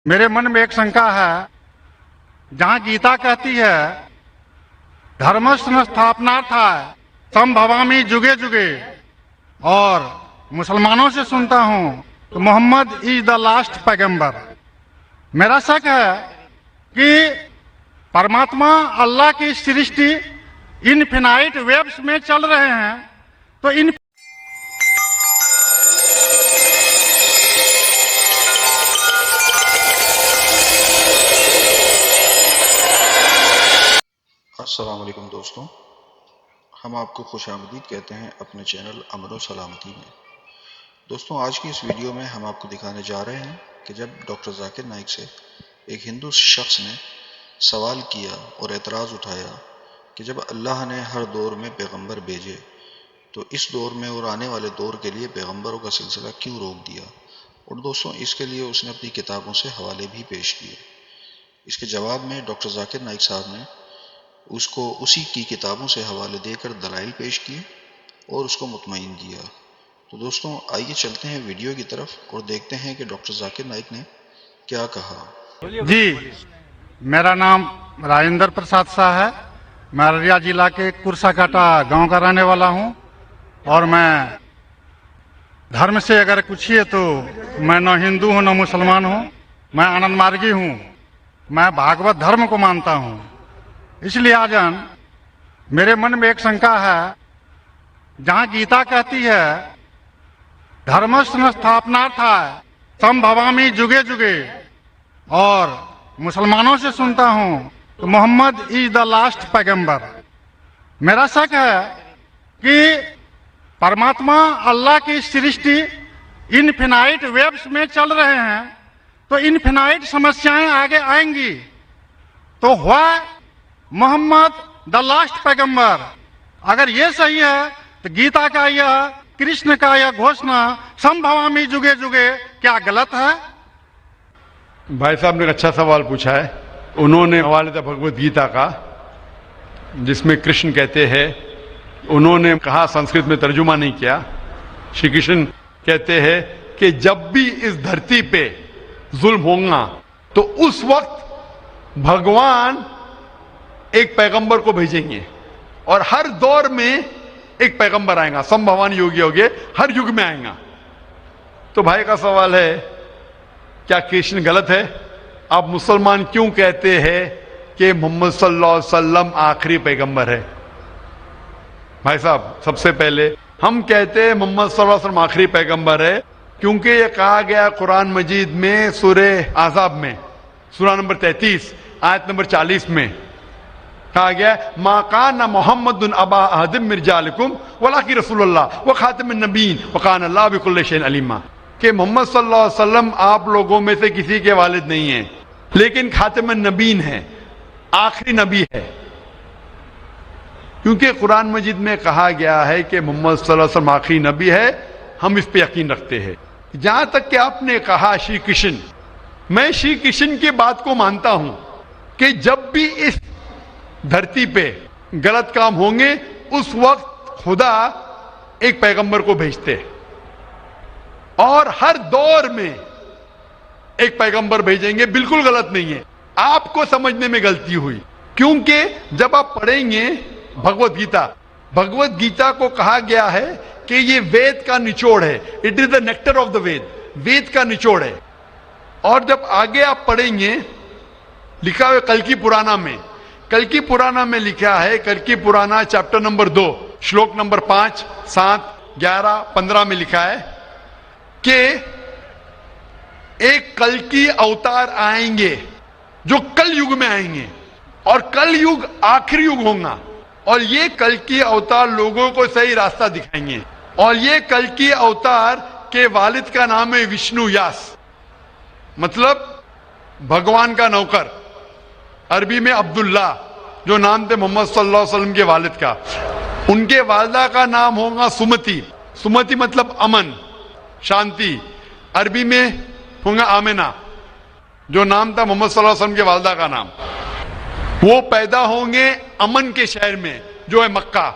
मेरे मन में एक शंका है, जहां गीता कहती है धर्मस्य स्थापनार्थाय संभवामि जुगे जुगे, और मुसलमानों से सुनता हूं कि मोहम्मद इज द लास्ट पैगंबर। मेरा शक है कि परमात्मा अल्लाह की सृष्टि इनफिनाइट वेव्स में चल रहे हैं, तो इन अस्सलाम वालेकुम दोस्तों, हम आपको खुशामदीद कहते हैं अपने चैनल अमन सलामती में। दोस्तों, आज की इस वीडियो में हम आपको दिखाने जा रहे हैं कि जब डॉक्टर जाकिर नाइक से एक हिंदू शख्स ने सवाल किया और एतराज़ उठाया कि जब अल्लाह ने हर दौर में पैगंबर भेजे तो इस दौर में और आने वाले दौर के लिए पैगंबरों का सिलसिला क्यों रोक दिया, और दोस्तों इसके लिए उसने अपनी किताबों से हवाले भी पेश किए। इसके जवाब में डॉक्टर जाकिर नाइक साहब ने उसको उसी की किताबों से हवाले देकर दलाइल पेश किए और उसको मुतमईन किया। तो दोस्तों आइए चलते हैं वीडियो की तरफ और देखते हैं कि डॉक्टर जाकिर नाइक ने क्या कहा। जी, मेरा नाम राजेंद्र प्रसाद शाह है। मैं अररिया जिला के कुरसाकाटा गांव का रहने वाला हूं, और मैं धर्म से अगर पूछिए तो मैं न हिंदू हूं न मुसलमान हूं, मैं आनंद मार्गी हूं। मैं भागवत धर्म को मानता हूं। इसलिए आजन मेरे मन में एक शंका है, जहां गीता कहती है धर्मस्य स्थापनार्थाय संभवामि जुगे जुगे, और मुसलमानों से सुनता हूं कि मोहम्मद इज द लास्ट पैगंबर। मेरा शक है कि परमात्मा अल्लाह की सृष्टि इनफिनाइट वेव्स में चल रहे हैं, तो इनफिनाइट समस्याएं आगे आएंगी। तो हुआ मोहम्मद द लास्ट पैगंबर। अगर ये सही है तो गीता का यह, कृष्ण का यह घोषणा संभवामि जुगे जुगे क्या गलत है? भाई साहब ने एक अच्छा सवाल पूछा है। उन्होंने हवाले था भगवत गीता का, जिसमें कृष्ण कहते हैं, उन्होंने कहा, संस्कृत में तर्जुमा नहीं किया। श्री कृष्ण कहते हैं कि जब भी इस धरती पे जुल्म होगा तो उस वक्त भगवान एक पैगंबर को भेजेंगे, और हर दौर में एक पैगंबर आएगा। संभवान योगी होगे, हर युग में आएगा। तो भाई का सवाल है, क्या कृष्ण गलत है? आप मुसलमान क्यों कहते हैं कि मोहम्मद सल्लल्लाहु अलैहि वसल्लम आखिरी पैगंबर है? भाई साहब, सबसे पहले हम कहते हैं मोहम्मद सल्लल्लाहु अलैहि वसल्लम आखिरी पैगंबर है क्योंकि यह कहा गया कुरान मजीद में सूरह आज़ाब में, सूरा नंबर 33 आयत नंबर 40 में कहा गया, मा काना मुहम्मदुन अबा अहदिम मिन रिजालिकुम वलाकि रसूलुल्लाह व खातिमुन नबीन व काना अल्लाहु बिकुल्लि शैइन अलीमा, कि मोहम्मद सल्लल्लाहु अलैहि वसल्लम आप लोगों में से किसी के वालिद नहीं हैं, लेकिन खातिमुन नबीन है, आखिरी नबी है। क्योंकि कुरान मजीद में कहा गया है कि मोहम्मद सल्लल्लाहु अलैहि वसल्लम आखिरी नबी है, हम इस पे यकीन रखते हैं। जहां तक कि आपने कहा श्री कृष्ण, मैं श्री कृष्ण की बात को मानता हूं कि जब भी इस धरती पे गलत काम होंगे उस वक्त खुदा एक पैगंबर को भेजते हैं, और हर दौर में एक पैगंबर भेजेंगे। बिल्कुल गलत नहीं है, आपको समझने में गलती हुई। क्योंकि जब आप पढ़ेंगे भगवत गीता को कहा गया है कि ये वेद का निचोड़ है, it is the nectar of the Veda, Veda का निचोड़ है। और जब आगे आप पढ़ेंगे, लिखा हुआ कल्कि पुराना में लिखा है, कल्कि पुराना चैप्टर नंबर 2 श्लोक नंबर 5, 7, 11, 15 में लिखा है कि एक कल्कि अवतार आएंगे जो कल युग में आएंगे, और कल युग आखिरी युग होगा, और ये कल्कि अवतार लोगों को सही रास्ता दिखाएंगे। और ये कल्कि अवतार के वालिद का नाम है विष्णु यास, मतलब भगवान का नौकर, अरबी में अब्दुल्ला, जो नाम थे मोहम्मद सल्लल्लाहु अलैहि वसल्लम के वालिद का। उनके वालिदा का नाम होगा सुमति, सुमति मतलब अमन, शांति। अरबी में होगा आमिना, जो नाम था मोहम्मद सल्लल्लाहु अलैहि वसल्लम के वालिदा का नाम। वो पैदा होंगे अमन के शहर में जो है मक्का।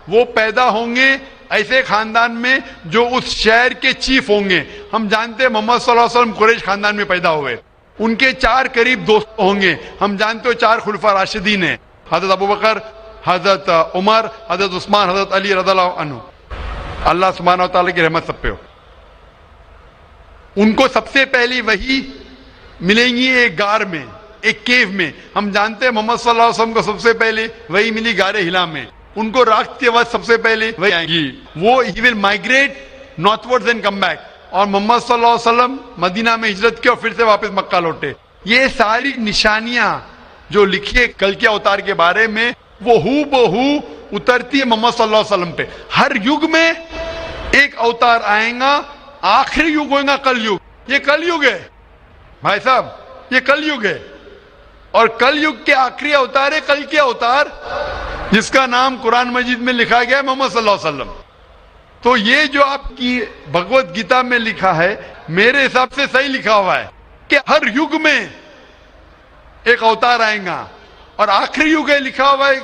वो पैदा होंगे ऐसे खानदान में जो उस शहर के चीफ होंगे। हम जानते हैं मोहम्मद सल्लल्लाहु अलैहि वसल्लम कुरैश खानदान में पैदा हुए, उनके 4 करीब दोस्त होंगे। हम जानते हो 4 खुलफा राशिदीन हैं, हजरत अबू बकर, हजरत उमर, हजरत उस्मान, हजरत अली रज़ियल्लाहु अन्हु। अल्लाह सुब्हानहू व तआला की रहमत सब पे हो। उनको सबसे पहली वही मिलेंगी एक गार में, एक केव में। हम जानते हैं मोहम्मद सल्लल्लाहु अलैहि वसल्लम को सबसे पहले वही मिली गारे हिला में। उनको रास्ते वक्त सबसे पहले वही आएगी। वो he will migrate northwards and come back. और मोहम्मद सल्लल्लाहु अलैहि वसल्लम मदीना में हिजरत की और फिर से वापस मक्का लौटे। ये सारी निशानियां जो लिखी है कल के अवतार के बारे में, वो हूबहू उतरती है मोहम्मद सल्लल्लाहु अलैहि वसल्लम पे। हर युग में एक अवतार आएगा, आखिरी युग होगा कल युग। ये कल युग है भाई साहब, ये कल युग है। और कल युग के आखिरी अवतार है कल के अवतार, जिसका नाम कुरान मजीद में लिखा गया है मोहम्मद सल्लल्लाहु अलैहि वसल्लम। तो ये जो आपकी भगवत गीता में लिखा है, मेरे हिसाब से सही लिखा हुआ है कि हर युग में एक अवतार आएगा। और आखिरी युग है लिखा हुआ है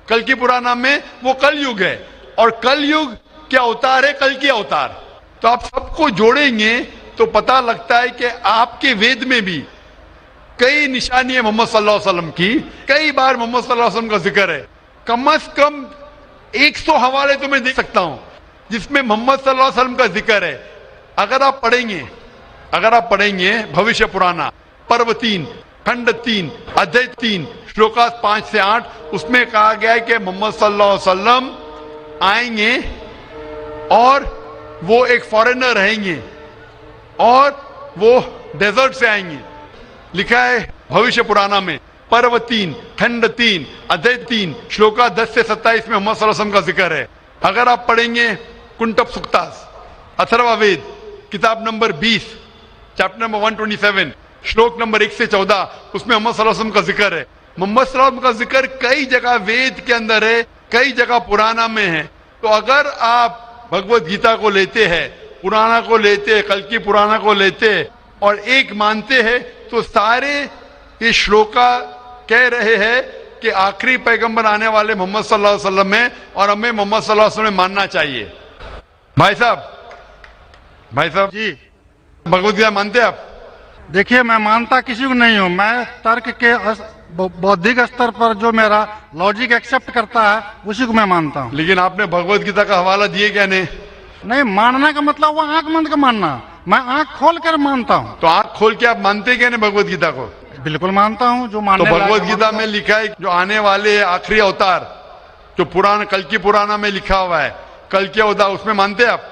कल की पुराना में, वो कल युग है। और कल युग क्या अवतार है, कल की अवतार। तो आप सबको जोड़ेंगे तो पता लगता है कि आपके वेद में भी कई निशानी है मोहम्मद सल्लल्लाहु अलैहि वसल्लम की। कई बार मोहम्मद सल्लल्लाहु अलैहि वसल्लम का जिक्र है। कम से कम 100 हवाले तो मैं दे सकता हूं जिसमें मोहम्मद सल्लल्लाहु अलैहि वसल्लम का जिक्र है। अगर आप पढ़ेंगे भविष्य पुराना पर्व 3 खंड 3 अध्याय 3 श्लोका 5 से 8, उसमें कहा गया है कि मोहम्मद सल्लल्लाहु अलैहि वसल्लम आएंगे और वो एक फॉरेनर रहेंगे और वो डेजर्ट से आएंगे। लिखा है भविष्य पुराना में पर्व 3 खंड 3 अध्याय 3 श्लोका 10 से 27 में मोहम्मद सल्लल्लाहु अलैहि वसल्लम का जिक्र है। अगर आप पढ़ेंगे कुंटप सुक्तास अथर्ववेद किताब नंबर 20 चैप्टर नंबर 127 श्लोक नंबर 1 से 14, उसमें मोहम्मद सल्लल्लाहु अलैहि वसल्लम का जिक्र है। मोहम्मद सल्लल्लाहु अलैहि वसल्लम का जिक्र कई जगह वेद के अंदर है, कई जगह पुराना में है। तो अगर आप भगवत गीता को लेते हैं, पुराना को लेते हैं, कल की पुराना को लेते हैं और एक मानते हैं, तो सारे ये श्लोका कह रहे हैं कि आखिरी पैगंबर आने वाले मोहम्मद सल्लल्लाहु अलैहि वसल्लम है और हमें मोहम्मद सल्लल्लाहु अलैहि वसल्लम मानना चाहिए। भाई साहब जी भगवत गीता मानते हैं आप? देखिए, मैं मानता किसी को नहीं हूँ। मैं तर्क के बौद्धिक स्तर पर जो मेरा लॉजिक एक्सेप्ट करता है उसी को मैं मानता हूँ। लेकिन आपने भगवत गीता का हवाला दिए क्या? नहीं, मानना का मतलब वो आंख बंद कर मानना। मैं आंख खोल कर मानता हूँ। तो आंख खोल के आप मानते क्या नहीं भगवत गीता को? बिल्कुल मानता हूँ। जो तो मानने भगवत गीता में लिखा है जो आने वाले आखिरी अवतार, जो पुराना कल की पुराना में लिखा हुआ है कल के अवतार, उसमें मानते हैं आप?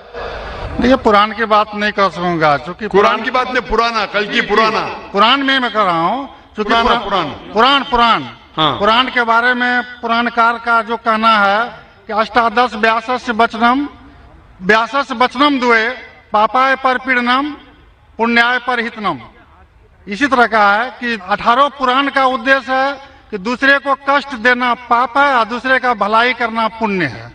देखिए, पुराण की बात नहीं कर सकूंगा क्योंकि कुरान की बात नहीं, पुराना कल की पुराना पुराण में मैं कर रहा हूँ क्योंकि पुराण हाँ। पुराण के बारे में पुराणकार का जो कहना है कि अष्टादश व्यासस वचनम दुए पापाय पर पीड़नम पुण्याय पर हितनम। इसी तरह का है कि 18 पुराण का उद्देश्य है कि दूसरे को कष्ट देना पाप है और दूसरे का भलाई करना पुण्य है।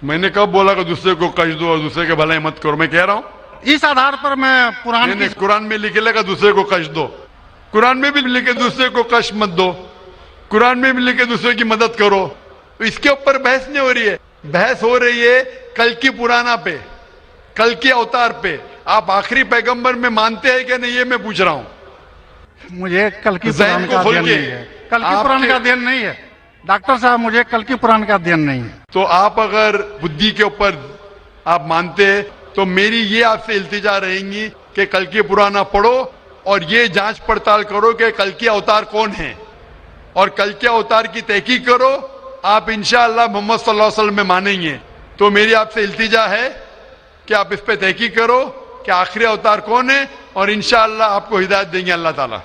मैंने कब बोला कि दूसरे को कष्ट दो और दूसरे के भलाई मत करो? मैं कह रहा हूँ इस आधार पर मैं कुरान में लिखे दूसरे को कष्ट दो, कुरान में भी लिखे दूसरे को कष्ट मत दो, कुरान में भी लिखे दूसरे की मदद करो। तो इसके ऊपर बहस नहीं हो रही है, बहस हो रही है कल की पुराना पे, कल के अवतार पे। आप आखिरी पैगंबर में मानते हैं क्या नहीं, ये मैं पूछ रहा हूँ। मुझे कल की पुराण का अध्ययन नहीं है, कल की पुराण का अध्ययन नहीं है डॉक्टर साहब, मुझे कल की पुराण का अध्ययन नहीं है। तो आप अगर बुद्धि के ऊपर आप मानते हैं तो मेरी ये आपसे इल्तिजा रहेंगी कि कल की पुराना पढ़ो और ये जांच पड़ताल करो कि कल के अवतार कौन है और कल के अवतार की तहकीक करो। आप इंशाअल्लाह मोहम्मद सल्लल्लाहु अलैहि वसल्लम में मानेंगे। तो मेरी आपसे इल्तिजा है कि आप इस पे तहकीक करो कि आखिरी अवतार कौन है और इंशाअल्लाह आपको हिदायत देंगे अल्लाह ताला।